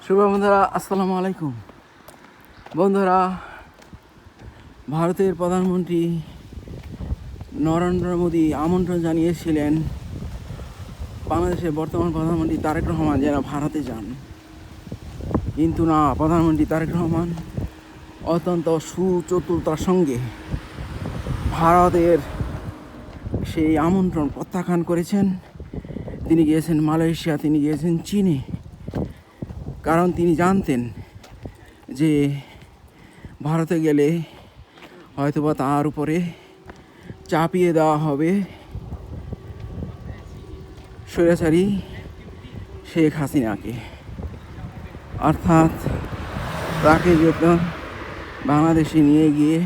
শুভ বন্ধুরা, আসসালামু আলাইকুম। বন্ধুরা, ভারতের প্রধানমন্ত্রী নরেন্দ্র মোদী আমন্ত্রণ জানিয়েছিলেন বাংলাদেশের বর্তমান প্রধানমন্ত্রী তারেক রহমান যেন ভারতে যান, কিন্তু না, প্রধানমন্ত্রী তারেক রহমান অত্যন্ত সুচতুরতার সঙ্গে ভারতের সেই আমন্ত্রণ প্রত্যাখ্যান করেছেন। তিনি গিয়েছেন মালয়েশিয়া, তিনি গিয়েছেন চীনে, কারণ তিনি জানতেন যে ভারতে গেলে হয়তোবা তার উপরে চাপিয়ে দেওয়া হবে স্বৈরাচারী শেখ হাসিনাকে, অর্থাৎ তাকে যেহেতু বাংলাদেশে নিয়ে গিয়ে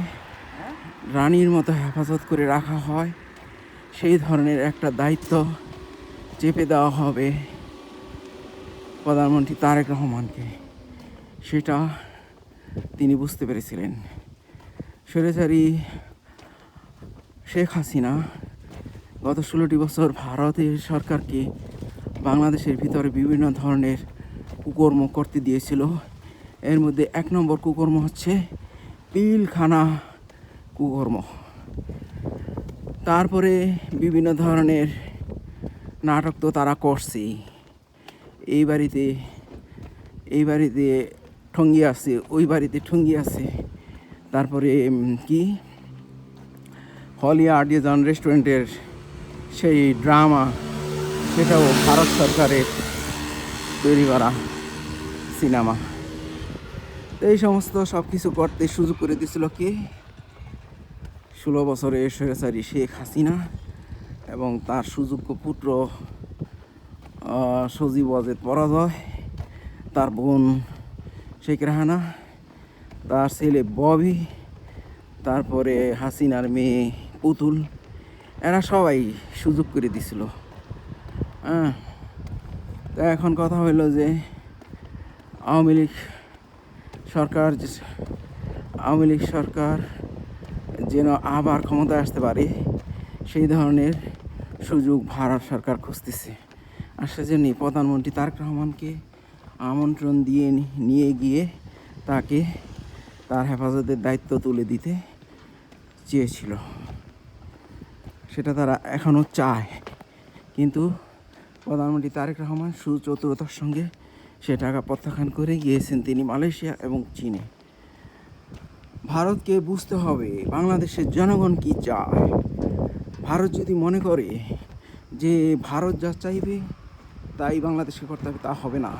রানীর মতো হেফাজত করে রাখা হয়, সেই ধরনের একটা দায়িত্ব চেপে দেওয়া হবে প্রধানমন্ত্রী তারেক রহমানকে। সেটা তিনি বুঝতে পেরেছিলেন। স্বৈরাচারী শেখ হাসিনা গত 16টি বছর ভারতের সরকারকে বাংলাদেশের ভিতরে বিভিন্ন ধরনের কুকর্ম করতে দিয়েছিল। এর মধ্যে 1 নম্বর কুকর্ম হচ্ছে পিলখানা কুকর্ম। তারপরে বিভিন্ন ধরনের নাটক তো তারা করছেই। এই বাড়িতে ঠঙ্গি আছে, ওই বাড়িতে ঠঙ্গি আছে। তারপরে কি হলিয়া আর্টিজান রেস্টুরেন্টের সেই ড্রামা, সেটাও ভারত সরকারের তৈরি করা সিনেমা। এই সমস্ত সব কিছু করতে সুযোগ করে দিয়েছিল কে? 16 বছরের স্বৈরাচারী শেখ হাসিনা এবং তার সুযোগ্য পুত্র সজীব ওয়াজেদ পরাজয়, তার বোন শেখ রেহানা, তার ছেলে ববি, তারপরে হাসিনার মেয়ে পুতুল, এরা সবাই সুযোগ করে দিছিল। তা এখন কথা হইল যে আওয়ামী লীগ সরকার যেন আবার ক্ষমতায় আসতে পারে, সেই ধরনের সুযোগ ভারত সরকার খুঁজতেছে। আর সেজন্যই প্রধানমন্ত্রী তারেক রহমানকে আমন্ত্রণ দিয়ে নিয়ে গিয়ে তাকে তার হেফাজতের দায়িত্ব তুলে দিতে চেয়েছিল। সেটা তারা এখনও চায়, কিন্তু প্রধানমন্ত্রী তারেক রহমান সুচতুরতার সঙ্গে সে টাকা প্রত্যাখ্যান করে গিয়েছেন তিনি মালয়েশিয়া এবং চীনে। ভারতকে বুঝতে হবে বাংলাদেশের জনগণ কি চায়। ভারত যদি মনে করে যে ভারত যা চাইবে তাই বাংলাদেশকে করতে হবে, তা হবে না।